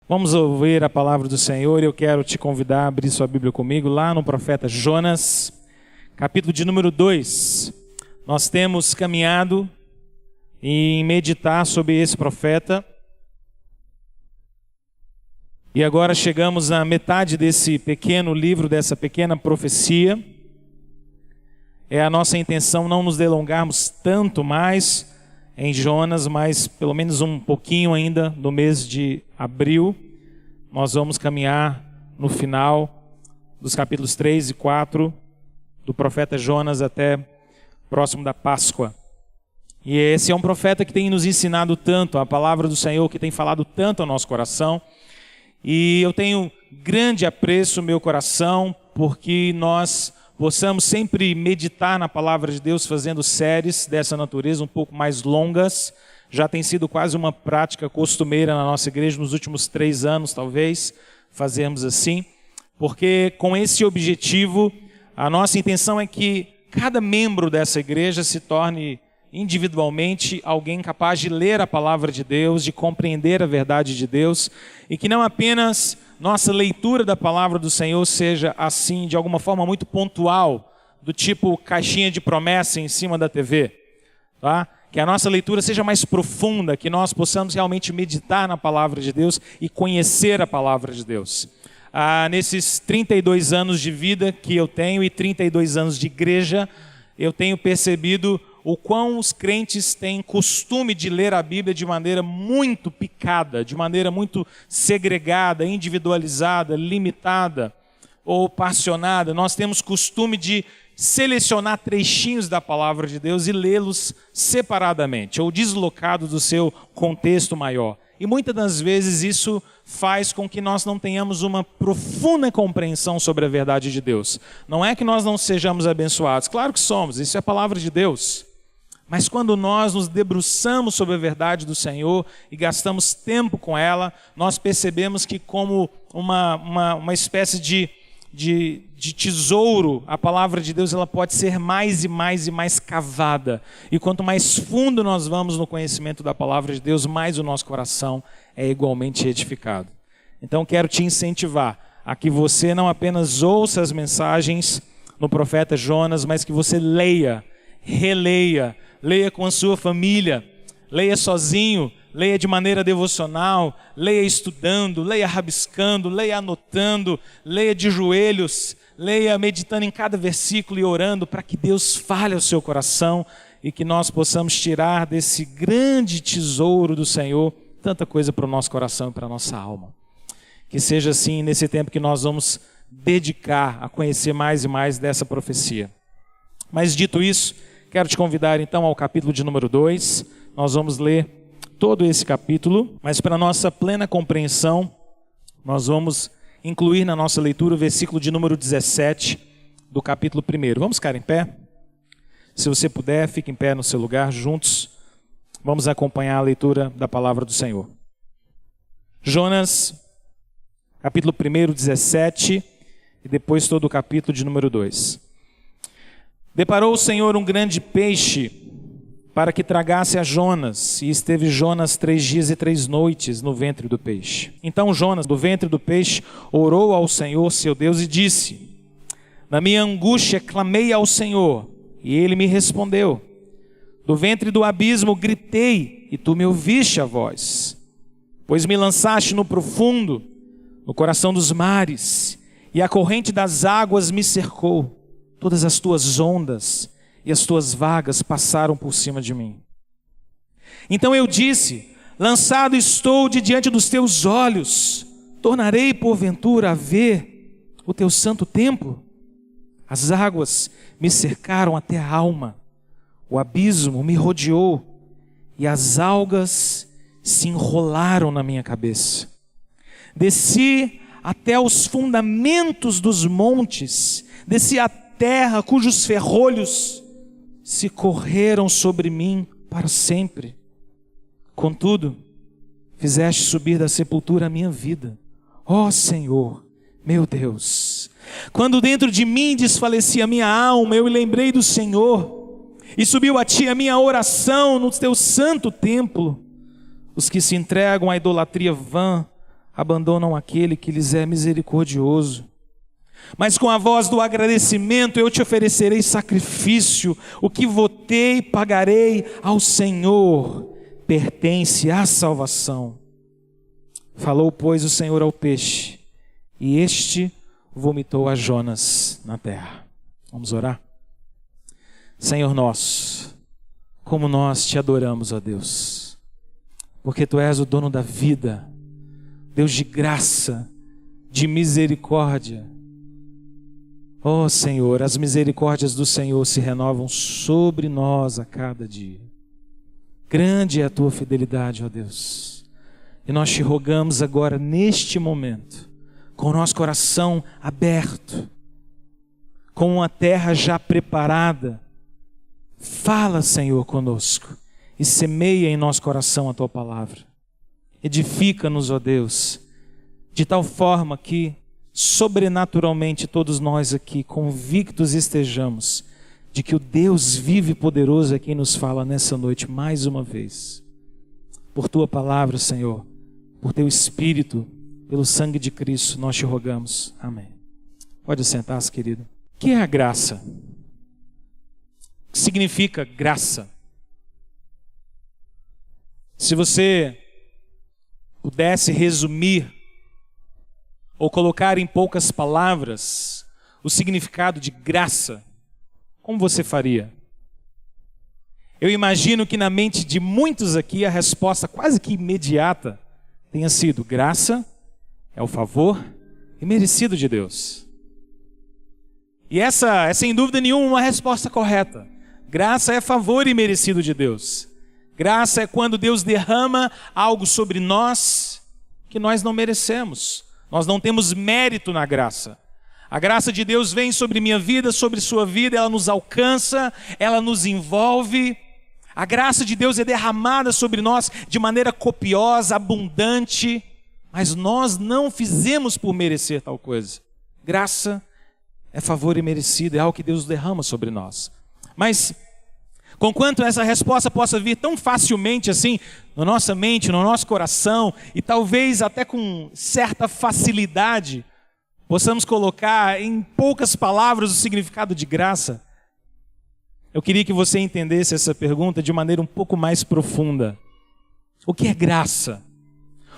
Vamos ouvir a palavra do Senhor. Eu quero te convidar a abrir sua Bíblia comigo lá no profeta Jonas, capítulo de número 2. Nós temos caminhado em meditar sobre esse profeta. E agora chegamos à metade desse pequeno livro, dessa pequena profecia. É a nossa intenção não nos delongarmos tanto mais em Jonas, mas pelo menos um pouquinho ainda no mês de abril. Nós vamos caminhar no final dos capítulos 3 e 4 do profeta Jonas até próximo da Páscoa. E esse é um profeta que tem nos ensinado tanto, a palavra do Senhor que tem falado tanto ao nosso coração. E eu tenho grande apreço no meu coração porque nós possamos sempre meditar na palavra de Deus fazendo séries dessa natureza um pouco mais longas. Já tem sido quase uma prática costumeira na nossa igreja nos últimos 3 anos, talvez, fazemos assim. Porque com esse objetivo, a nossa intenção é que cada membro dessa igreja se torne individualmente alguém capaz de ler a palavra de Deus, de compreender a verdade de Deus, e que não apenas nossa leitura da palavra do Senhor seja assim, de alguma forma muito pontual, do tipo caixinha de promessa em cima da TV, tá? Que a nossa leitura seja mais profunda, que nós possamos realmente meditar na palavra de Deus e conhecer a palavra de Deus. Nesses 32 anos de vida que eu tenho e 32 anos de igreja, eu tenho percebido o quão os crentes têm costume de ler a Bíblia de maneira muito picada, de maneira muito segregada, individualizada, limitada ou passionada. Nós temos costume de selecionar trechinhos da palavra de Deus e lê-los separadamente ou deslocados do seu contexto maior. E muitas das vezes isso faz com que nós não tenhamos uma profunda compreensão sobre a verdade de Deus. Não é que nós não sejamos abençoados, claro que somos, isso é a palavra de Deus. Mas quando nós nos debruçamos sobre a verdade do Senhor e gastamos tempo com ela, nós percebemos que como uma espécie de tesouro, a palavra de Deus ela pode ser mais e mais e mais cavada. E quanto mais fundo nós vamos no conhecimento da palavra de Deus, mais o nosso coração é igualmente edificado. Então quero te incentivar a que você não apenas ouça as mensagens no profeta Jonas, mas que você leia, releia, leia com a sua família, leia sozinho, leia de maneira devocional, leia estudando, leia rabiscando, leia anotando, leia de joelhos, leia meditando em cada versículo e orando para que Deus fale ao seu coração e que nós possamos tirar desse grande tesouro do Senhor tanta coisa para o nosso coração e para a nossa alma. Que seja assim nesse tempo que nós vamos dedicar a conhecer mais e mais dessa profecia. Mas dito isso, quero te convidar então ao capítulo de número 2. Nós vamos ler todo esse capítulo, mas para nossa plena compreensão, nós vamos incluir na nossa leitura o versículo de número 17 do capítulo 1. Vamos ficar em pé? Se você puder, fique em pé no seu lugar, juntos. Vamos acompanhar a leitura da palavra do Senhor. Jonas, capítulo 1, 17, e depois todo o capítulo de número 2. Deparou o Senhor um grande peixe para que tragasse a Jonas, e esteve Jonas 3 dias e 3 noites no ventre do peixe. Então Jonas, do ventre do peixe, orou ao Senhor, seu Deus, e disse: na minha angústia clamei ao Senhor, e ele me respondeu. Do ventre do abismo gritei, e tu me ouviste a voz. Pois me lançaste no profundo, no coração dos mares, e a corrente das águas me cercou. Todas as tuas ondas e as tuas vagas passaram por cima de mim. Então eu disse: lançado estou de diante dos teus olhos, tornarei porventura a ver o teu santo templo? As águas me cercaram até a alma, o abismo me rodeou e as algas se enrolaram na minha cabeça. Desci até os fundamentos dos montes, desci a terra cujos ferrolhos se correram sobre mim para sempre. Contudo, fizeste subir da sepultura a minha vida, ó Senhor, meu Deus. Quando dentro de mim desfalecia a minha alma, eu me lembrei do Senhor, e subiu a ti a minha oração no teu santo templo. Os que se entregam à idolatria vã abandonam aquele que lhes é misericordioso. Mas com a voz do agradecimento eu te oferecerei sacrifício, o que votei pagarei ao Senhor, pertence à salvação. Falou, pois, o Senhor ao peixe, e este vomitou a Jonas na terra. Vamos orar? Senhor nosso, como nós te adoramos, ó Deus, porque tu és o dono da vida, Deus de graça, de misericórdia. Ó Senhor, as misericórdias do Senhor se renovam sobre nós a cada dia. Grande é a tua fidelidade, ó Deus. E nós te rogamos agora, neste momento, com o nosso coração aberto, com uma terra já preparada, fala, Senhor, conosco e semeia em nosso coração a tua palavra. Edifica-nos, ó Deus, de tal forma que sobrenaturalmente todos nós aqui convictos estejamos de que o Deus vivo e poderoso é quem nos fala nessa noite mais uma vez. Por tua palavra, Senhor, por teu Espírito, pelo sangue de Cristo, nós te rogamos. Amém. Pode sentar-se, querido. O que é a graça? O que significa graça? Se você pudesse resumir ou colocar em poucas palavras o significado de graça, como você faria? Eu imagino que na mente de muitos aqui a resposta quase que imediata tenha sido: graça é o favor imerecido de Deus. E essa é sem dúvida nenhuma uma resposta correta. Graça é favor imerecido de Deus. Graça é quando Deus derrama algo sobre nós que nós não merecemos. Nós não temos mérito na graça. A graça de Deus vem sobre minha vida, sobre sua vida, ela nos alcança, ela nos envolve. A graça de Deus é derramada sobre nós de maneira copiosa, abundante, mas nós não fizemos por merecer tal coisa. Graça é favor imerecido, é algo que Deus derrama sobre nós. Mas, conquanto essa resposta possa vir tão facilmente assim, na nossa mente, no nosso coração, e talvez até com certa facilidade, possamos colocar em poucas palavras o significado de graça, eu queria que você entendesse essa pergunta de maneira um pouco mais profunda. O que é graça?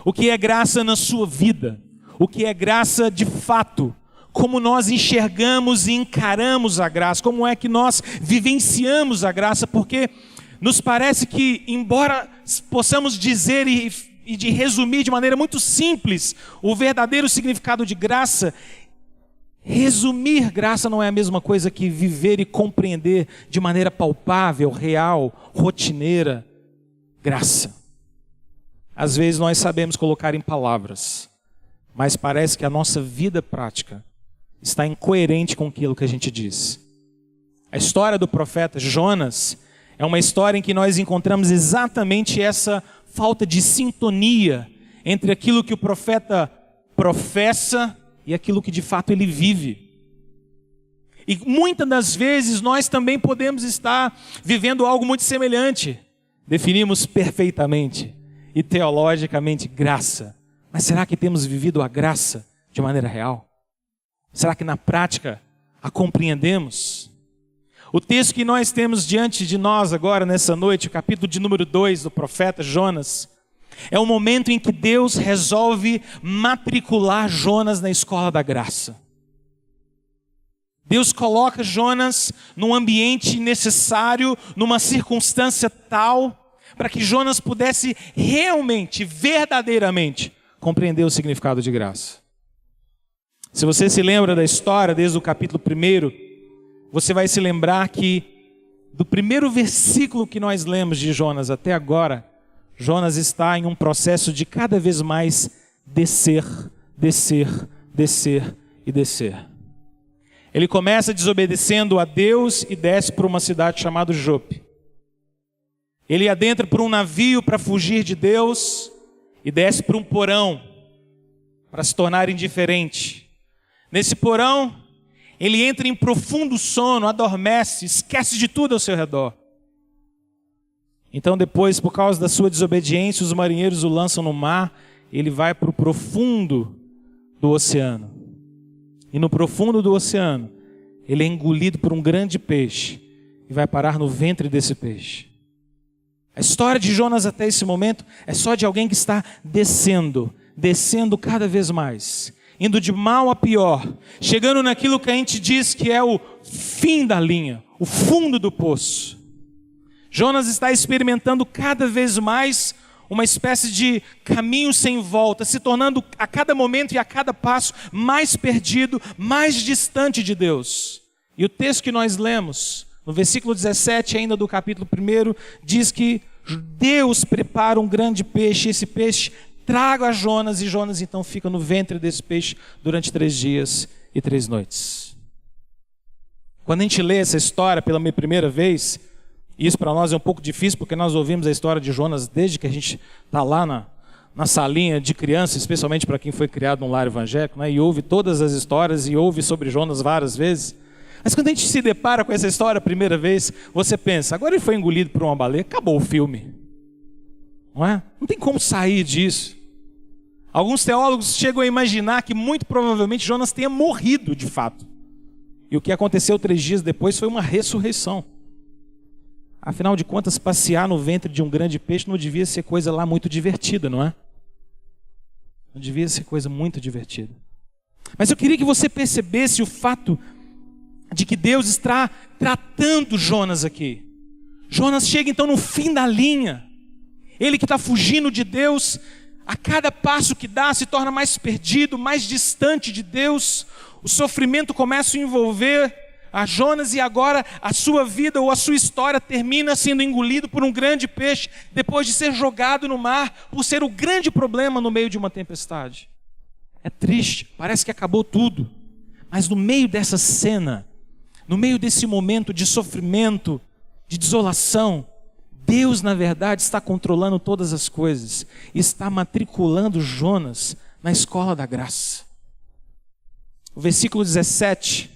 O que é graça na sua vida? O que é graça de fato? Como nós enxergamos e encaramos a graça? Como é que nós vivenciamos a graça? Porque nos parece que, embora possamos dizer e de resumir de maneira muito simples o verdadeiro significado de graça, resumir graça não é a mesma coisa que viver e compreender de maneira palpável, real, rotineira, graça. Às vezes nós sabemos colocar em palavras, mas parece que a nossa vida prática está incoerente com aquilo que a gente diz. A história do profeta Jonas é uma história em que nós encontramos exatamente essa falta de sintonia entre aquilo que o profeta professa e aquilo que de fato ele vive. E muitas das vezes nós também podemos estar vivendo algo muito semelhante. Definimos perfeitamente e teologicamente graça. Mas será que temos vivido a graça de maneira real? Será que na prática a compreendemos? O texto que nós temos diante de nós agora nessa noite, o capítulo de número 2 do profeta Jonas, é o momento em que Deus resolve matricular Jonas na escola da graça. Deus coloca Jonas num ambiente necessário, numa circunstância tal, para que Jonas pudesse realmente, verdadeiramente, compreender o significado de graça. Se você se lembra da história, desde o capítulo 1, você vai se lembrar que do primeiro versículo que nós lemos de Jonas até agora, Jonas está em um processo de cada vez mais descer, descer, descer e descer. Ele começa desobedecendo a Deus e desce para uma cidade chamada Jope. Ele adentra por um navio para fugir de Deus e desce para um porão para se tornar indiferente. Nesse porão, ele entra em profundo sono, adormece, esquece de tudo ao seu redor. Então depois, por causa da sua desobediência, os marinheiros o lançam no mar ele vai para o profundo do oceano. E no profundo do oceano, ele é engolido por um grande peixe e vai parar no ventre desse peixe. A história de Jonas até esse momento é só de alguém que está descendo cada vez mais, indo de mal a pior, chegando naquilo que a gente diz que é o fim da linha, o fundo do poço. Jonas está experimentando cada vez mais uma espécie de caminho sem volta, se tornando a cada momento e a cada passo mais perdido, mais distante de Deus. E o texto que nós lemos, no versículo 17 ainda do capítulo 1, diz que Deus prepara um grande peixe, e esse peixe traga a Jonas, e Jonas então fica no ventre desse peixe durante 3 dias e 3 noites. Quando a gente lê essa história pela primeira vez, isso para nós é um pouco difícil, porque nós ouvimos a história de Jonas desde que a gente está lá na salinha de criança, especialmente para quem foi criado num lar evangélico, né? E ouve todas as histórias e ouve sobre Jonas várias vezes. Mas quando a gente se depara com essa história a primeira vez, você pensa, agora ele foi engolido por uma baleia, acabou o filme. Não é? Não tem como sair disso. Alguns teólogos chegam a imaginar que muito provavelmente Jonas tenha morrido de fato. E o que aconteceu 3 dias depois foi uma ressurreição. Afinal de contas, passear no ventre de um grande peixe não devia ser coisa lá muito divertida, não é? Não devia ser coisa muito divertida. Mas eu queria que você percebesse o fato de que Deus está tratando Jonas aqui. Jonas chega então no fim da linha. Ele que está fugindo de Deus, a cada passo que dá se torna mais perdido, mais distante de Deus. O sofrimento começa a envolver a Jonas, e agora a sua vida ou a sua história termina sendo engolido por um grande peixe, depois de ser jogado no mar, por ser o grande problema no meio de uma tempestade. É triste, parece que acabou tudo. Mas no meio dessa cena, no meio desse momento de sofrimento, de desolação, Deus na verdade está controlando todas as coisas, está matriculando Jonas na escola da graça. O versículo 17,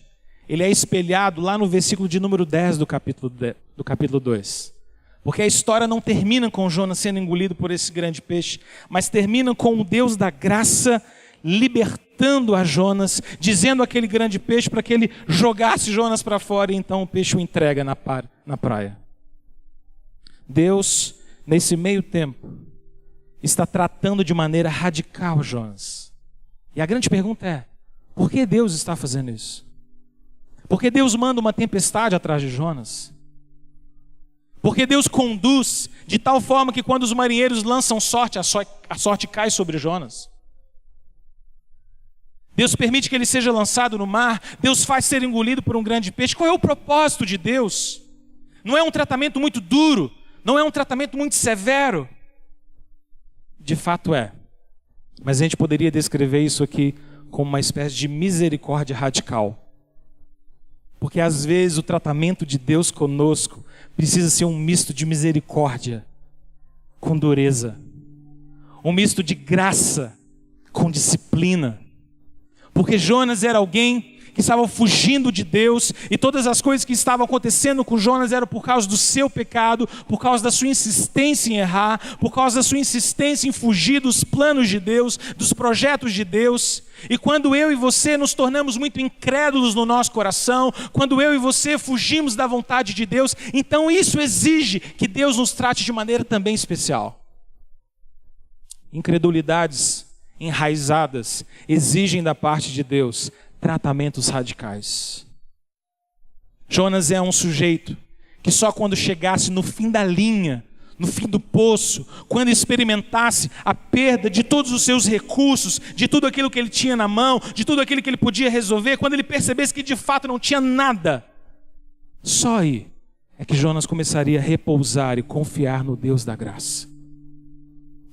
ele é espelhado lá no versículo de número 10 do capítulo 2. Porque a história não termina com Jonas sendo engolido por esse grande peixe, mas termina com o Deus da graça libertando a Jonas, dizendo àquele grande peixe para que ele jogasse Jonas para fora, e então o peixe o entrega na praia. Deus, nesse meio tempo, está tratando de maneira radical Jonas. E a grande pergunta é, por que Deus está fazendo isso? Por que Deus manda uma tempestade atrás de Jonas? Porque Deus conduz de tal forma que quando os marinheiros lançam sorte, a sorte cai sobre Jonas. Deus permite que ele seja lançado no mar, Deus faz ser engolido por um grande peixe. Qual é o propósito de Deus? Não é um tratamento muito duro, não é um tratamento muito severo. De fato é. Mas a gente poderia descrever isso aqui como uma espécie de misericórdia radical. Porque às vezes o tratamento de Deus conosco precisa ser um misto de misericórdia com dureza. Um misto de graça com disciplina. Porque Jonas era alguém que estava fugindo de Deus, e todas as coisas que estavam acontecendo com Jonas eram por causa do seu pecado, por causa da sua insistência em errar, por causa da sua insistência em fugir dos planos de Deus, dos projetos de Deus. E quando eu e você nos tornamos muito incrédulos no nosso coração, quando eu e você fugimos da vontade de Deus, então isso exige que Deus nos trate de maneira também especial. Incredulidades enraizadas exigem da parte de Deus tratamentos radicais. Jonas é um sujeito que só quando chegasse no fim da linha, no fim do poço, quando experimentasse a perda de todos os seus recursos, de tudo aquilo que ele tinha na mão, de tudo aquilo que ele podia resolver, quando ele percebesse que de fato não tinha nada, só aí é que Jonas começaria a repousar e confiar no Deus da graça.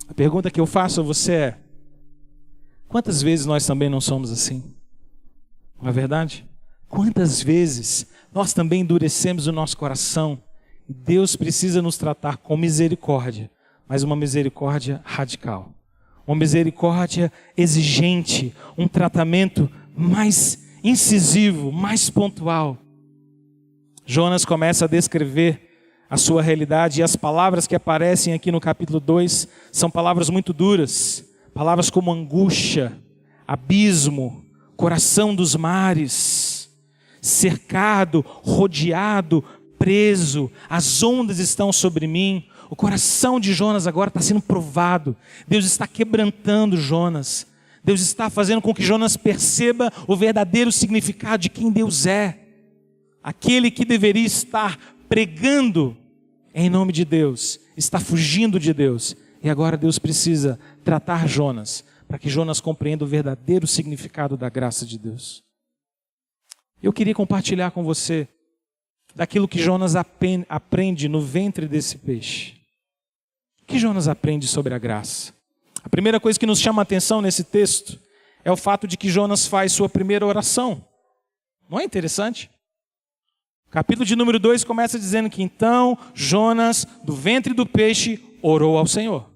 A pergunta que eu faço a você é: quantas vezes nós também não somos assim? Não é verdade? Quantas vezes nós também endurecemos o nosso coração e Deus precisa nos tratar com misericórdia, mas uma misericórdia radical, uma misericórdia exigente, um tratamento mais incisivo, mais pontual. Jonas começa a descrever a sua realidade, e as palavras que aparecem aqui no capítulo 2 são palavras muito duras, Palavras como angústia, abismo, coração dos mares, cercado, rodeado, preso, as ondas estão sobre mim. O coração de Jonas agora está sendo provado. Deus está quebrantando Jonas. Deus está fazendo com que Jonas perceba o verdadeiro significado de quem Deus é. Aquele que deveria estar pregando em nome de Deus, está fugindo de Deus. E agora Deus precisa tratar Jonas, para que Jonas compreenda o verdadeiro significado da graça de Deus. Eu queria compartilhar com você daquilo que Jonas aprende no ventre desse peixe. O que Jonas aprende sobre a graça? A primeira coisa que nos chama a atenção nesse texto é o fato de que Jonas faz sua primeira oração. Não é interessante? O capítulo de número 2 começa dizendo que então Jonas, do ventre do peixe, orou ao Senhor.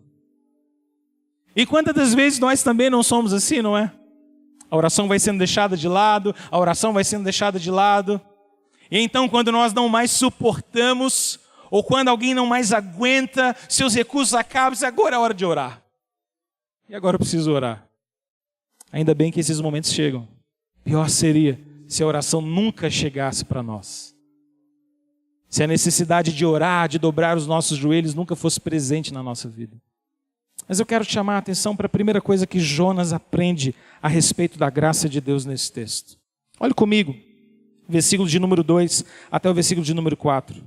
E quantas das vezes nós também não somos assim, não é? A oração vai sendo deixada de lado, a oração vai sendo deixada de lado. E então quando nós não mais suportamos, ou quando alguém não mais aguenta, seus recursos acabam, agora é a hora de orar. E agora eu preciso orar. Ainda bem que esses momentos chegam. Pior seria se a oração nunca chegasse para nós. Se a necessidade de orar, de dobrar os nossos joelhos nunca fosse presente na nossa vida. Mas eu quero te chamar a atenção para a primeira coisa que Jonas aprende a respeito da graça de Deus nesse texto. Olhe comigo, versículo de número 2 até o versículo de número 4.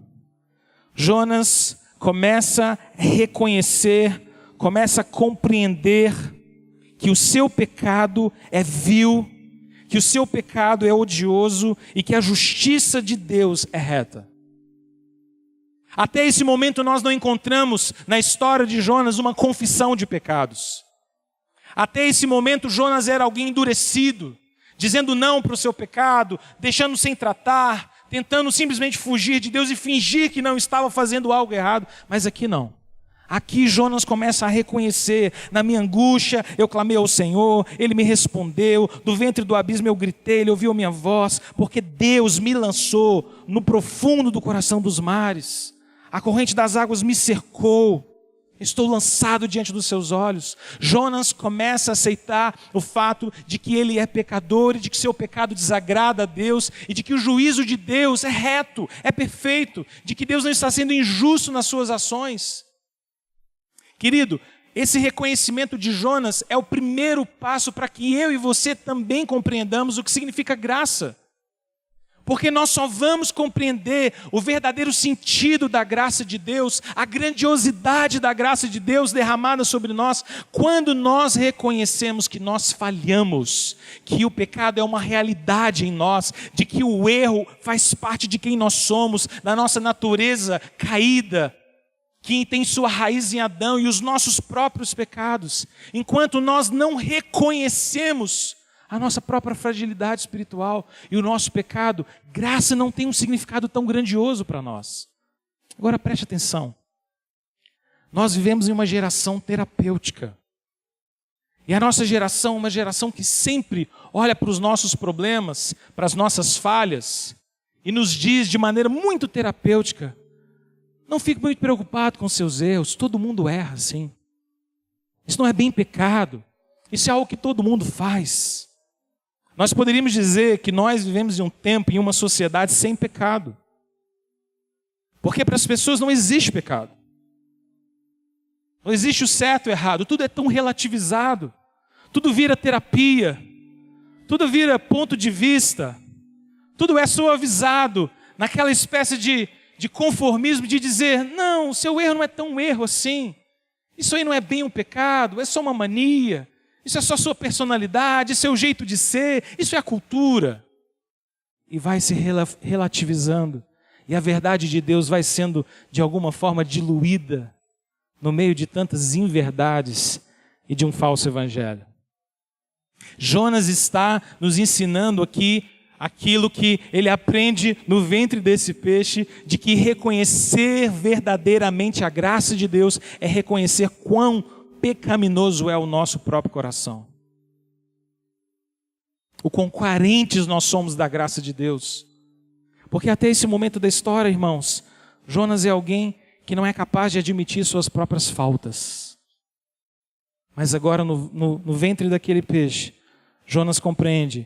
Jonas começa a reconhecer, começa a compreender que o seu pecado é vil, que o seu pecado é odioso e que a justiça de Deus é reta. Até esse momento nós não encontramos na história de Jonas uma confissão de pecados. Até esse momento Jonas era alguém endurecido, dizendo não para o seu pecado, deixando sem tratar, tentando simplesmente fugir de Deus e fingir que não estava fazendo algo errado. Mas aqui não. Aqui Jonas começa a reconhecer, na minha angústia eu clamei ao Senhor, Ele me respondeu, do ventre do abismo eu gritei, Ele ouviu a minha voz, porque Deus me lançou no profundo do coração dos mares. A corrente das águas me cercou, estou lançado diante dos seus olhos. Jonas começa a aceitar o fato de que ele é pecador e de que seu pecado desagrada a Deus e de que o juízo de Deus é reto, é perfeito, de que Deus não está sendo injusto nas suas ações. Querido, esse reconhecimento de Jonas é o primeiro passo para que eu e você também compreendamos o que significa graça. Porque nós só vamos compreender o verdadeiro sentido da graça de Deus, a grandiosidade da graça de Deus derramada sobre nós, quando nós reconhecemos que nós falhamos, que o pecado é uma realidade em nós, de que o erro faz parte de quem nós somos, da nossa natureza caída, que tem sua raiz em Adão e os nossos próprios pecados. Enquanto nós não reconhecemos a nossa própria fragilidade espiritual e o nosso pecado, graça não tem um significado tão grandioso para nós. Agora preste atenção. Nós vivemos em uma geração terapêutica. E a nossa geração é uma geração que sempre olha para os nossos problemas, para as nossas falhas, e nos diz de maneira muito terapêutica: não fique muito preocupado com seus erros, todo mundo erra, sim. Isso não é bem pecado, isso é algo que todo mundo faz. Nós poderíamos dizer que nós vivemos em um tempo, em uma sociedade sem pecado. Porque para as pessoas não existe pecado. Não existe o certo e o errado, tudo é tão relativizado. Tudo vira terapia, tudo vira ponto de vista, tudo é suavizado naquela espécie de conformismo de dizer: não, o seu erro não é tão um erro assim. Isso aí não é bem um pecado, é só uma mania. Isso é só sua personalidade, seu jeito de ser, isso é a cultura. E vai se relativizando. E a verdade de Deus vai sendo, de alguma forma, diluída no meio de tantas inverdades e de um falso evangelho. Jonas está nos ensinando aqui aquilo que ele aprende no ventre desse peixe, de que reconhecer verdadeiramente a graça de Deus é reconhecer quão pecaminoso é o nosso próprio coração. O quão carentes nós somos da graça de Deus. Porque até esse momento da história, irmãos, Jonas é alguém que não é capaz de admitir suas próprias faltas. Mas agora no ventre daquele peixe, Jonas compreende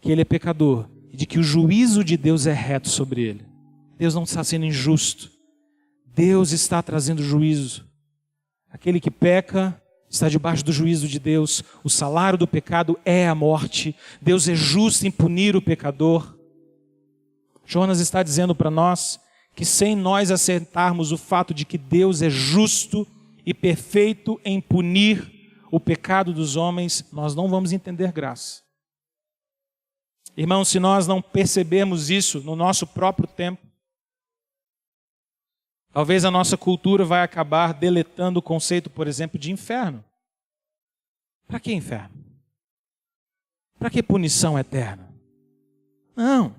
que ele é pecador e de que o juízo de Deus é reto sobre ele. Deus não está sendo injusto. Deus está trazendo juízo. Aquele que peca está debaixo do juízo de Deus. O salário do pecado é a morte. Deus é justo em punir o pecador. Jonas está dizendo para nós que sem nós aceitarmos o fato de que Deus é justo e perfeito em punir o pecado dos homens, nós não vamos entender graça. Irmãos, se nós não percebermos isso no nosso próprio tempo, talvez a nossa cultura vai acabar deletando o conceito, por exemplo, de inferno. Para que inferno? Para que punição eterna? Não.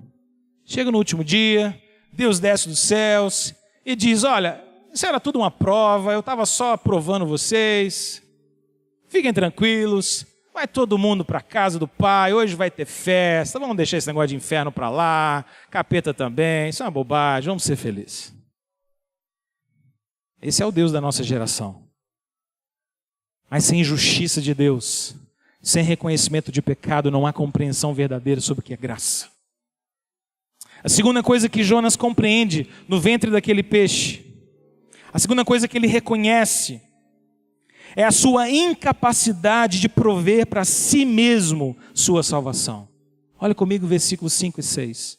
Chega no último dia, Deus desce dos céus e diz, olha, isso era tudo uma prova, eu estava só provando vocês. Fiquem tranquilos, vai todo mundo para a casa do Pai, hoje vai ter festa, vamos deixar esse negócio de inferno para lá, capeta também, isso é uma bobagem, vamos ser felizes. Esse é o Deus da nossa geração. Mas sem justiça de Deus, sem reconhecimento de pecado, não há compreensão verdadeira sobre o que é graça. A segunda coisa que Jonas compreende no ventre daquele peixe, a segunda coisa que ele reconhece, é a sua incapacidade de prover para si mesmo sua salvação. Olha comigo versículos 5 e 6.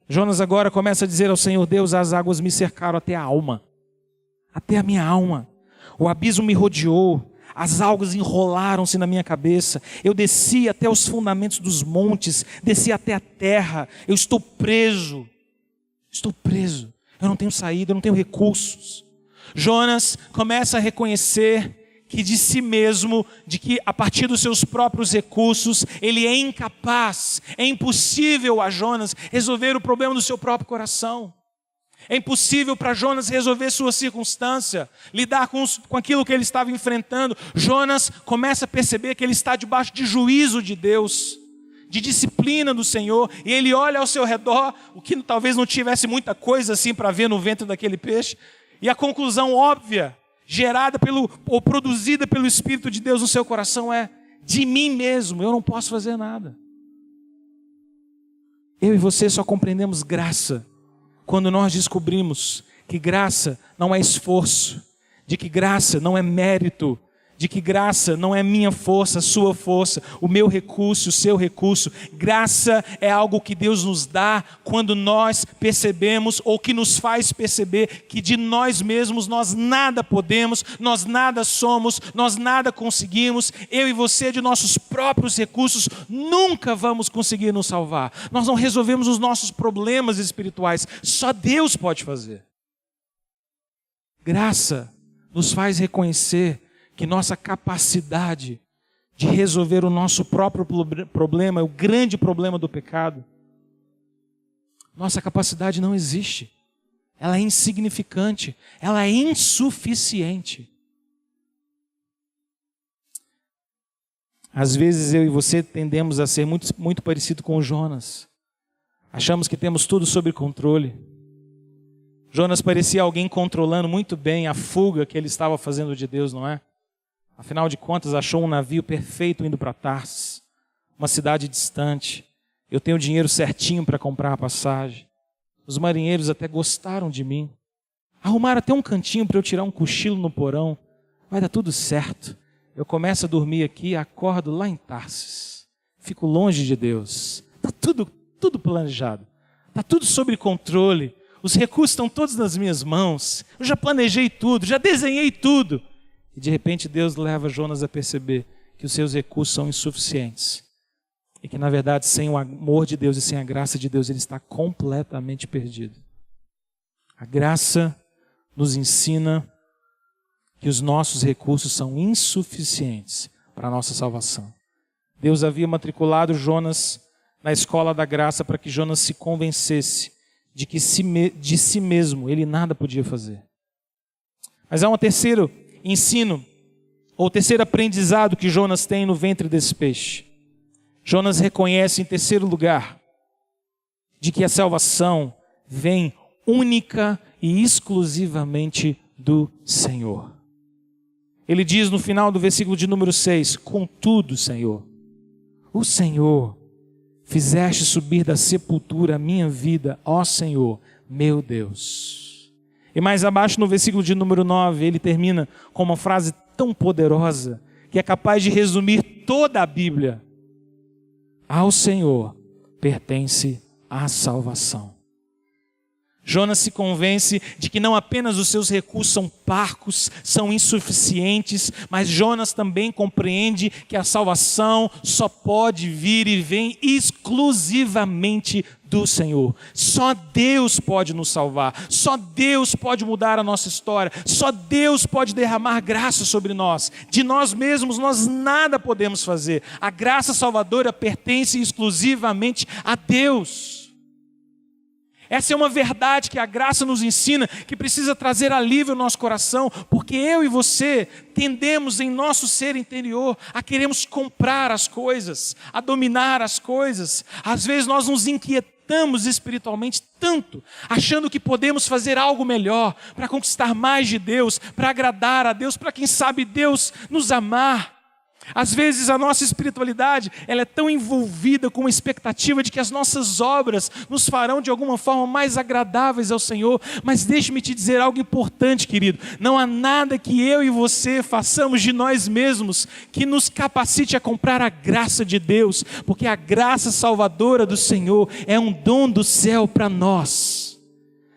Jonas agora começa a dizer ao Senhor Deus, as águas me cercaram até a alma, até a minha alma. O abismo me rodeou, as algas enrolaram-se na minha cabeça. Eu desci até os fundamentos dos montes, desci até a terra. Eu estou preso. Eu não tenho saída, eu não tenho recursos. Jonas começa a reconhecer que de si mesmo, de que a partir dos seus próprios recursos, ele é incapaz, é impossível a Jonas resolver o problema do seu próprio coração. É impossível para Jonas resolver sua circunstância, lidar com aquilo que ele estava enfrentando. Jonas começa a perceber que ele está debaixo de juízo de Deus, de disciplina do Senhor, e ele olha ao seu redor, o que talvez não tivesse muita coisa assim para ver no ventre daquele peixe, e a conclusão óbvia, gerada ou produzida pelo Espírito de Deus no seu coração é: de mim mesmo eu não posso fazer nada. Eu e você só compreendemos graça quando nós descobrimos que graça não é esforço, de que graça não é mérito, de que graça não é minha força, sua força, o meu recurso, o seu recurso. Graça é algo que Deus nos dá quando nós percebemos, ou que nos faz perceber, que de nós mesmos nós nada podemos, nós nada somos, nós nada conseguimos. Eu e você, de nossos próprios recursos, nunca vamos conseguir nos salvar. Nós não resolvemos os nossos problemas espirituais, só Deus pode fazer. Graça nos faz reconhecer que nossa capacidade de resolver o nosso próprio problema, o grande problema do pecado, nossa capacidade não existe. Ela é insignificante, ela é insuficiente. Às vezes eu e você tendemos a ser muito parecido com o Jonas. Achamos que temos tudo sob controle. Jonas parecia alguém controlando muito bem a fuga que ele estava fazendo de Deus, não é? Afinal de contas, achou um navio perfeito indo para Tarsis, uma cidade distante. Eu tenho dinheiro certinho para comprar a passagem. Os marinheiros até gostaram de mim. Arrumaram até um cantinho para eu tirar um cochilo no porão. Vai dar tudo certo. Eu começo a dormir aqui e acordo lá em Tarsis. Fico longe de Deus. Está tudo planejado. Está tudo sob controle. Os recursos estão todos nas minhas mãos. Eu já planejei tudo, já desenhei tudo. E de repente Deus leva Jonas a perceber que os seus recursos são insuficientes. E que na verdade sem o amor de Deus e sem a graça de Deus ele está completamente perdido. A graça nos ensina que os nossos recursos são insuficientes para a nossa salvação. Deus havia matriculado Jonas na escola da graça para que Jonas se convencesse de que de si mesmo ele nada podia fazer. Mas há um terceiro ensino, ou terceiro aprendizado que Jonas tem no ventre desse peixe. Jonas reconhece em terceiro lugar de que a salvação vem única e exclusivamente do Senhor. Ele diz no final do versículo de número 6, contudo, Senhor, o Senhor fizeste subir da sepultura a minha vida, ó Senhor, meu Deus. E mais abaixo no versículo de número 9, ele termina com uma frase tão poderosa, que é capaz de resumir toda a Bíblia. Ao Senhor pertence a salvação. Jonas se convence de que não apenas os seus recursos são parcos, são insuficientes, mas Jonas também compreende que a salvação só pode vir e vem exclusivamente do Senhor. Só Deus pode nos salvar, só Deus pode mudar a nossa história, só Deus pode derramar graça sobre nós. De nós mesmos nós nada podemos fazer. A graça salvadora pertence exclusivamente a Deus. Essa é uma verdade que a graça nos ensina, que precisa trazer alívio ao nosso coração, porque eu e você tendemos em nosso ser interior a queremos comprar as coisas, a dominar as coisas. Às vezes nós nos inquietamos espiritualmente tanto, achando que podemos fazer algo melhor para conquistar mais de Deus, para agradar a Deus, para quem sabe Deus nos amar. Às vezes a nossa espiritualidade ela é tão envolvida com a expectativa de que as nossas obras nos farão de alguma forma mais agradáveis ao Senhor. Mas deixe-me te dizer algo importante, querido. Não há nada que eu e você façamos de nós mesmos que nos capacite a comprar a graça de Deus, porque a graça salvadora do Senhor é um dom do céu para nós.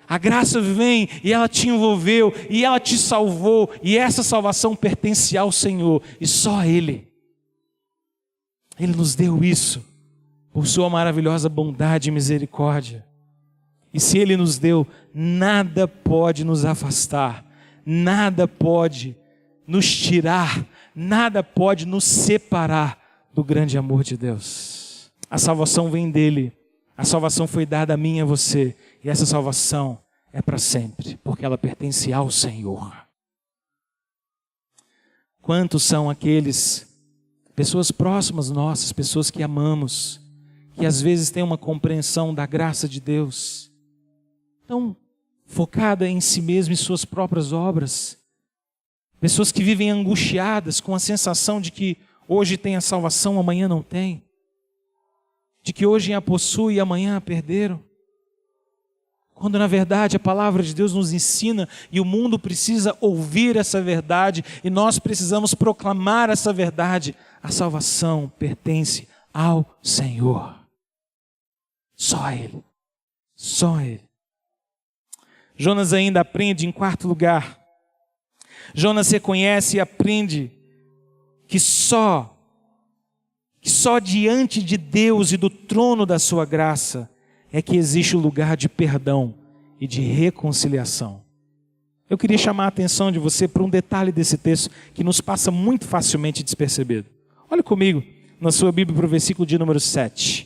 A graça vem e ela te envolveu e ela te salvou, e essa salvação pertence ao Senhor e só a Ele. Ele nos deu isso por sua maravilhosa bondade e misericórdia. E se Ele nos deu, nada pode nos afastar, nada pode nos tirar, nada pode nos separar do grande amor de Deus. A salvação vem dEle, a salvação foi dada a mim e a você. E essa salvação é para sempre, porque ela pertence ao Senhor. Quantos são aqueles, pessoas próximas nossas, pessoas que amamos, que às vezes têm uma compreensão da graça de Deus, tão focada em si mesmo e suas próprias obras, pessoas que vivem angustiadas com a sensação de que hoje tem a salvação, amanhã não tem, de que hoje a possui e amanhã a perderam. Quando na verdade a palavra de Deus nos ensina e o mundo precisa ouvir essa verdade e nós precisamos proclamar essa verdade. A salvação pertence ao Senhor. Só a Ele. Só a Ele. Jonas ainda aprende em quarto lugar. Jonas reconhece e aprende que só diante de Deus e do trono da sua graça é que existe o lugar de perdão e de reconciliação. Eu queria chamar a atenção de você para um detalhe desse texto que nos passa muito facilmente despercebido. Olha comigo na sua Bíblia para o versículo de número 7.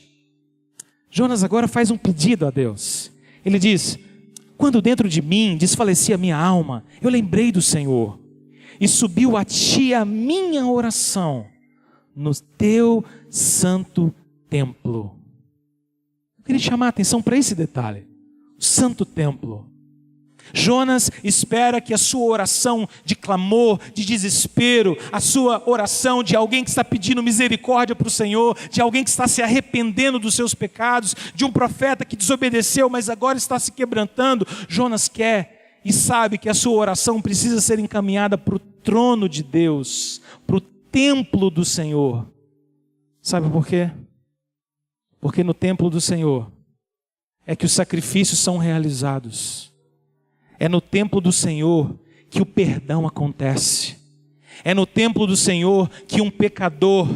Jonas agora faz um pedido a Deus. Ele diz: quando dentro de mim desfalecia a minha alma, eu lembrei do Senhor e subiu a ti a minha oração no teu santo templo. Eu queria chamar a atenção para esse detalhe. O santo templo. Jonas espera que a sua oração de clamor, de desespero, a sua oração de alguém que está pedindo misericórdia para o Senhor, de alguém que está se arrependendo dos seus pecados, de um profeta que desobedeceu, mas agora está se quebrantando. Jonas quer e sabe que a sua oração precisa ser encaminhada para o trono de Deus, para o templo do Senhor. Sabe por quê? Porque no templo do Senhor é que os sacrifícios são realizados. É no templo do Senhor que o perdão acontece. É no templo do Senhor que um pecador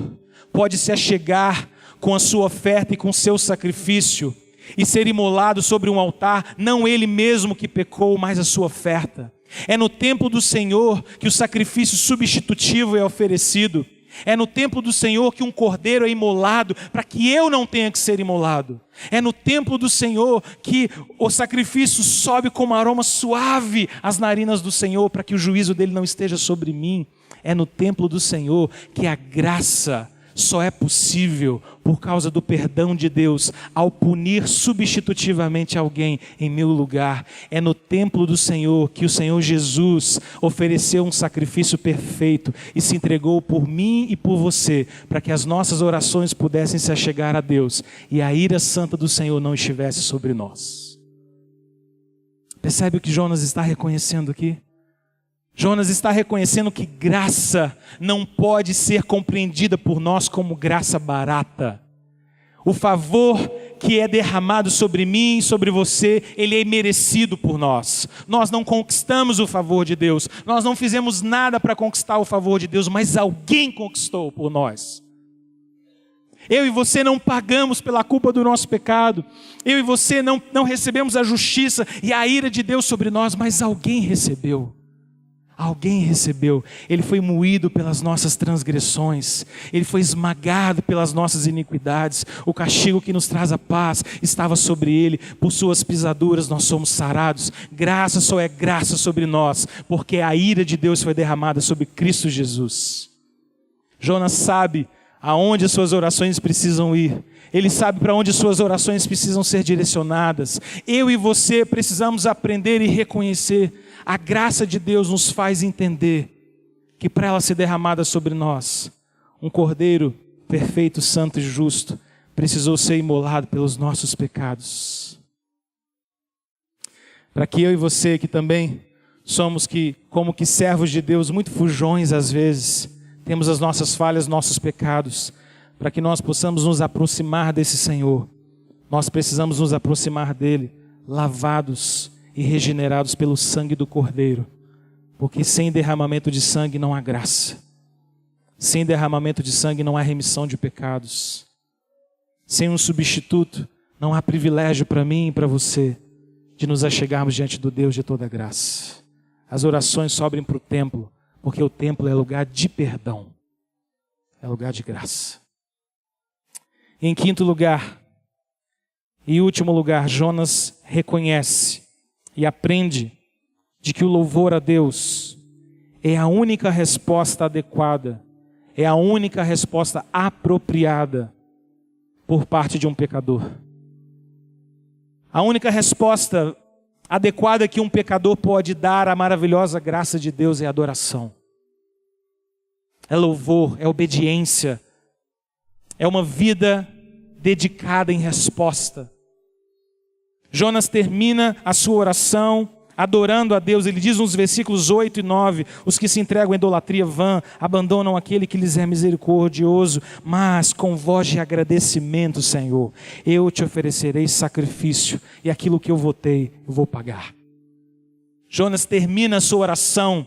pode se achegar com a sua oferta e com o seu sacrifício e ser imolado sobre um altar, não ele mesmo que pecou, mas a sua oferta. É no templo do Senhor que o sacrifício substitutivo é oferecido. É no templo do Senhor que um cordeiro é imolado para que eu não tenha que ser imolado. É no templo do Senhor que o sacrifício sobe como aroma suave às narinas do Senhor para que o juízo dele não esteja sobre mim. É no templo do Senhor que a graça só é possível por causa do perdão de Deus ao punir substitutivamente alguém em meu lugar. É no templo do Senhor que o Senhor Jesus ofereceu um sacrifício perfeito e se entregou por mim e por você, para que as nossas orações pudessem se achegar a Deus e a ira santa do Senhor não estivesse sobre nós. Percebe o que Jonas está reconhecendo aqui? Jonas está reconhecendo que graça não pode ser compreendida por nós como graça barata. O favor que é derramado sobre mim e sobre você, ele é merecido por nós. Nós não conquistamos o favor de Deus, nós não fizemos nada para conquistar o favor de Deus, mas alguém conquistou por nós. Eu e você não pagamos pela culpa do nosso pecado, eu e você não recebemos a justiça e a ira de Deus sobre nós, mas alguém recebeu. Alguém recebeu. Ele foi moído pelas nossas transgressões, ele foi esmagado pelas nossas iniquidades. O castigo que nos traz a paz estava sobre ele, por suas pisaduras nós somos sarados. Graça só é graça sobre nós, porque a ira de Deus foi derramada sobre Cristo Jesus. Jonas sabe aonde as suas orações precisam ir. Ele sabe para onde suas orações precisam ser direcionadas. Eu e você precisamos aprender e reconhecer. A graça de Deus nos faz entender que para ela ser derramada sobre nós, um cordeiro perfeito, santo e justo precisou ser imolado pelos nossos pecados. Para que eu e você, que também somos como que servos de Deus, muito fujões às vezes, temos as nossas falhas, nossos pecados, para que nós possamos nos aproximar desse Senhor, nós precisamos nos aproximar dele, lavados e regenerados pelo sangue do Cordeiro, porque sem derramamento de sangue não há graça, sem derramamento de sangue não há remissão de pecados, sem um substituto não há privilégio para mim e para você de nos achegarmos diante do Deus de toda graça. As orações sobem para o templo, porque o templo é lugar de perdão, é lugar de graça. Em quinto lugar e último lugar, Jonas reconhece e aprende de que o louvor a Deus é a única resposta adequada, é a única resposta apropriada por parte de um pecador. A única resposta adequada que um pecador pode dar à maravilhosa graça de Deus é adoração. É louvor, é obediência, é uma vida dedicada em resposta. Jonas termina a sua oração adorando a Deus. Ele diz nos versículos 8 e 9, os que se entregam à idolatria vã, abandonam aquele que lhes é misericordioso, mas com voz de agradecimento, Senhor, eu te oferecerei sacrifício, e aquilo que eu votei, eu vou pagar. Jonas termina a sua oração,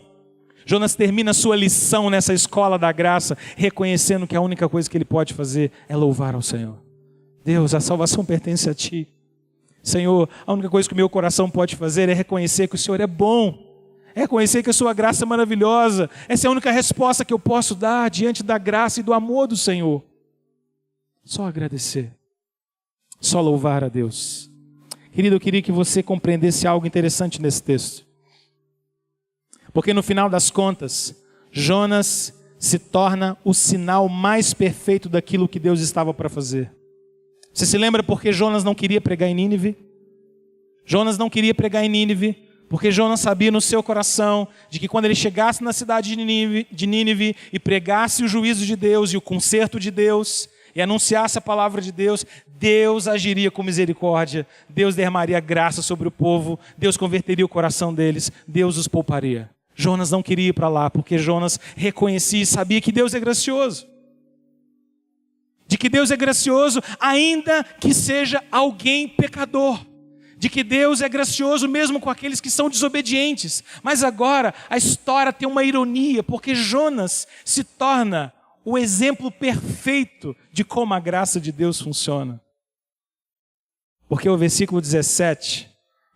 Jonas termina a sua lição nessa escola da graça, reconhecendo que a única coisa que ele pode fazer é louvar ao Senhor. Deus, a salvação pertence a Ti. Senhor, a única coisa que o meu coração pode fazer é reconhecer que o Senhor é bom, é reconhecer que a sua graça é maravilhosa. Essa é a única resposta que eu posso dar diante da graça e do amor do Senhor. Só agradecer, só louvar a Deus. Querido, eu queria que você compreendesse algo interessante nesse texto, porque no final das contas, Jonas se torna o sinal mais perfeito daquilo que Deus estava para fazer. Você se lembra porque Jonas não queria pregar em Nínive? Jonas não queria pregar em Nínive porque Jonas sabia no seu coração de que quando ele chegasse na cidade de Nínive e pregasse o juízo de Deus e o conserto de Deus e anunciasse a palavra de Deus, Deus agiria com misericórdia, Deus derramaria graça sobre o povo, Deus converteria o coração deles, Deus os pouparia. Jonas não queria ir para lá porque Jonas reconhecia e sabia que Deus é gracioso. De que Deus é gracioso ainda que seja alguém pecador. De que Deus é gracioso mesmo com aqueles que são desobedientes. Mas agora a história tem uma ironia, porque Jonas se torna o exemplo perfeito de como a graça de Deus funciona. Porque o versículo 17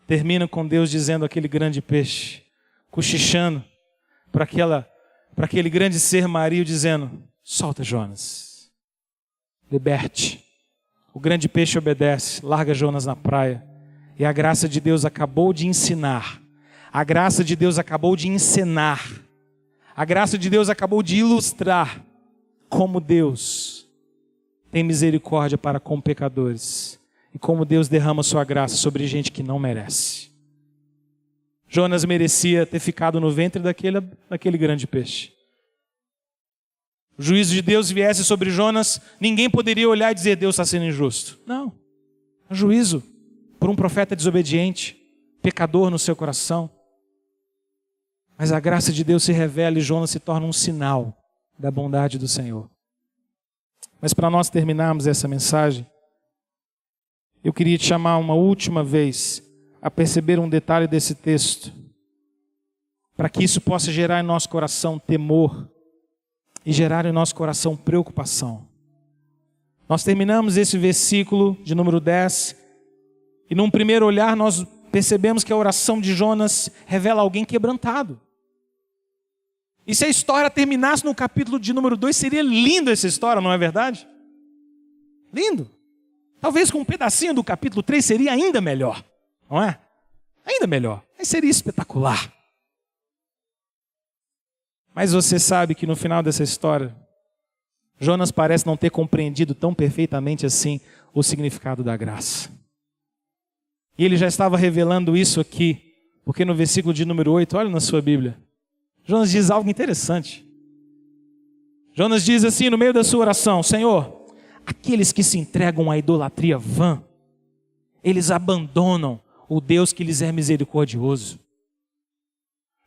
termina com Deus dizendo àquele grande peixe, cochichando para aquele grande ser marinho, dizendo: solta Jonas. Liberte. O grande peixe obedece, larga Jonas na praia. E a graça de Deus acabou de ensinar. A graça de Deus acabou de encenar. A graça de Deus acabou de ilustrar como Deus tem misericórdia para com pecadores. E como Deus derrama sua graça sobre gente que não merece. Jonas merecia ter ficado no ventre daquele grande peixe. O juízo de Deus viesse sobre Jonas, ninguém poderia olhar e dizer, Deus está sendo injusto. Não. É juízo por um profeta desobediente, pecador no seu coração. Mas a graça de Deus se revela e Jonas se torna um sinal da bondade do Senhor. Mas para nós terminarmos essa mensagem, eu queria te chamar uma última vez a perceber um detalhe desse texto, para que isso possa gerar em nosso coração temor e gerar em nosso coração preocupação. Nós terminamos esse versículo de número 10 e num primeiro olhar nós percebemos que a oração de Jonas revela alguém quebrantado. E se a história terminasse no capítulo de número 2, seria lindo essa história, não é verdade? Lindo. Talvez com um pedacinho do capítulo 3 seria ainda melhor, não é? Ainda melhor. Aí seria espetacular. Mas você sabe que no final dessa história, Jonas parece não ter compreendido tão perfeitamente assim o significado da graça. E ele já estava revelando isso aqui, porque no versículo de número 8, olha na sua Bíblia, Jonas diz algo interessante. Jonas diz assim no meio da sua oração, Senhor, aqueles que se entregam à idolatria vã, eles abandonam o Deus que lhes é misericordioso.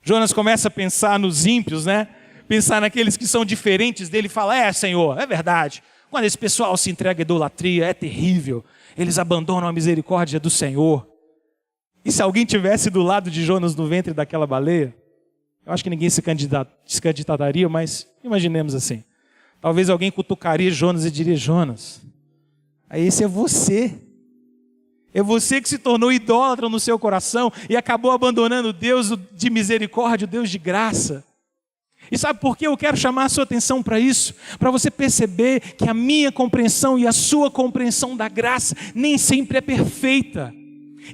Jonas começa a pensar nos ímpios, né? Pensar naqueles que são diferentes dele e fala, Senhor, é verdade. Quando esse pessoal se entrega à idolatria, é terrível. Eles abandonam a misericórdia do Senhor. E se alguém tivesse do lado de Jonas no ventre daquela baleia, eu acho que ninguém se candidataria, mas imaginemos assim. Talvez alguém cutucaria Jonas e diria, Jonas, aí esse é você. É você que se tornou idólatra no seu coração e acabou abandonando o Deus de misericórdia, o Deus de graça. E sabe por que eu quero chamar a sua atenção para isso? Para você perceber que a minha compreensão e a sua compreensão da graça nem sempre é perfeita.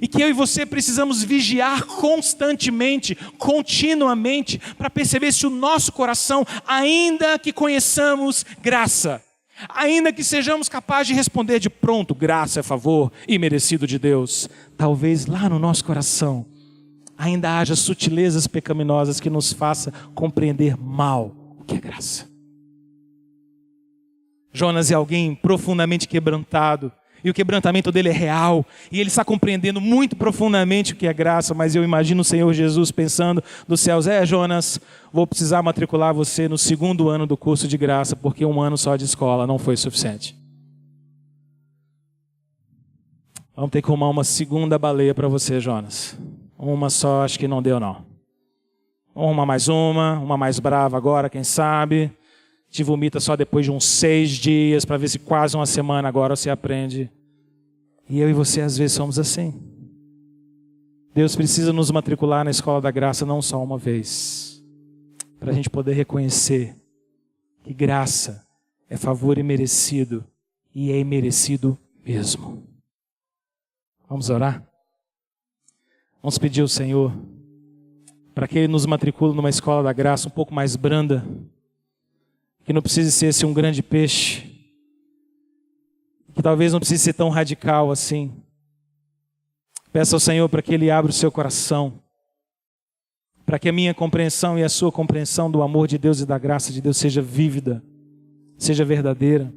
E que eu e você precisamos vigiar constantemente, continuamente, para perceber se o nosso coração, ainda que conheçamos graça, ainda que sejamos capazes de responder de pronto, graça é favor imerecido de Deus, talvez lá no nosso coração ainda haja sutilezas pecaminosas que nos faça compreender mal o que é graça. Jonas é alguém profundamente quebrantado, e o quebrantamento dele é real, e ele está compreendendo muito profundamente o que é graça, mas eu imagino o Senhor Jesus pensando dos céus, Jonas, vou precisar matricular você no 2º ano do curso de graça, porque 1 ano só de escola não foi suficiente. Vamos ter que arrumar uma 2ª baleia para você, Jonas. Uma só acho que não deu não. Uma mais brava agora, quem sabe. Te vomita só depois de uns 6 dias, para ver se quase uma semana agora você aprende. E eu e você às vezes somos assim. Deus precisa nos matricular na escola da graça não só uma vez, para a gente poder reconhecer que graça é favor imerecido, e é imerecido mesmo. Vamos orar? Vamos pedir ao Senhor para que Ele nos matricule numa escola da graça um pouco mais branda, que não precise ser um grande peixe, que talvez não precise ser tão radical assim. Peça ao Senhor para que Ele abra o seu coração, para que a minha compreensão e a sua compreensão do amor de Deus e da graça de Deus seja vívida, seja verdadeira,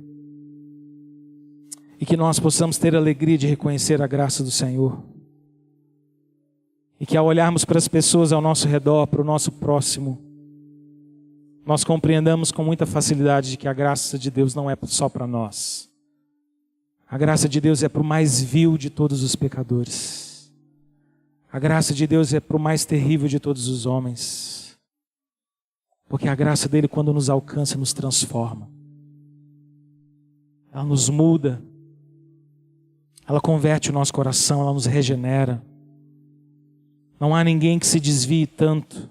e que nós possamos ter a alegria de reconhecer a graça do Senhor, e que ao olharmos para as pessoas ao nosso redor, para o nosso próximo, nós compreendamos com muita facilidade de que a graça de Deus não é só para nós. A graça de Deus é para o mais vil de todos os pecadores. A graça de Deus é para o mais terrível de todos os homens. Porque a graça dele, quando nos alcança, nos transforma. Ela nos muda. Ela converte o nosso coração, ela nos regenera. Não há ninguém que se desvie tanto,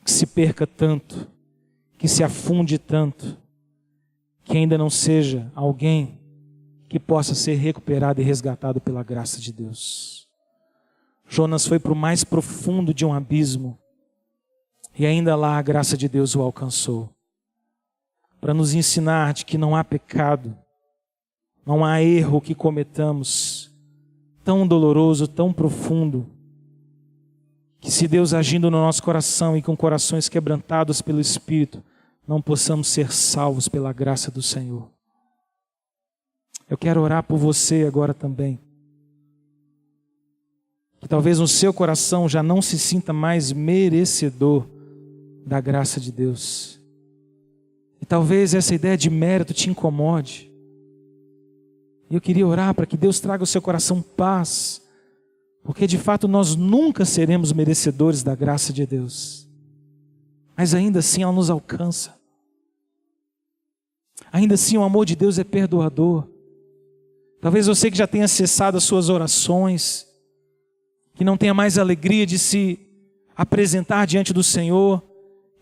que se perca tanto, que se afunde tanto, que ainda não seja alguém que possa ser recuperado e resgatado pela graça de Deus. Jonas foi para o mais profundo de um abismo, e ainda lá a graça de Deus o alcançou, para nos ensinar de que não há pecado Não há erro que cometamos tão doloroso, tão profundo, que se Deus agindo no nosso coração e com corações quebrantados pelo Espírito, não possamos ser salvos pela graça do Senhor. Eu quero orar por você agora também. Que talvez no seu coração já não se sinta mais merecedor da graça de Deus. E talvez essa ideia de mérito te incomode. E eu queria orar para que Deus traga ao seu coração paz, porque de fato nós nunca seremos merecedores da graça de Deus. Mas ainda assim ela nos alcança. Ainda assim o amor de Deus é perdoador. Talvez você que já tenha cessado as suas orações, que não tenha mais alegria de se apresentar diante do Senhor,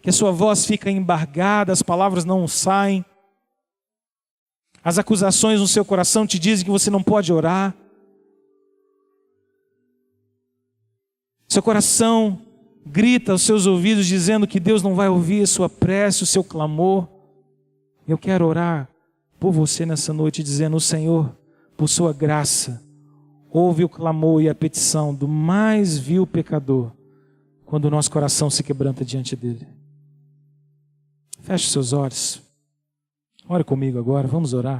que a sua voz fica embargada, as palavras não saem, as acusações no seu coração te dizem que você não pode orar, seu coração grita aos seus ouvidos dizendo que Deus não vai ouvir a sua prece, o seu clamor. Eu quero orar por você nessa noite dizendo: o Senhor, por sua graça, ouve o clamor e a petição do mais vil pecador, quando o nosso coração se quebranta diante dele. Feche seus olhos. Ore comigo agora, vamos orar.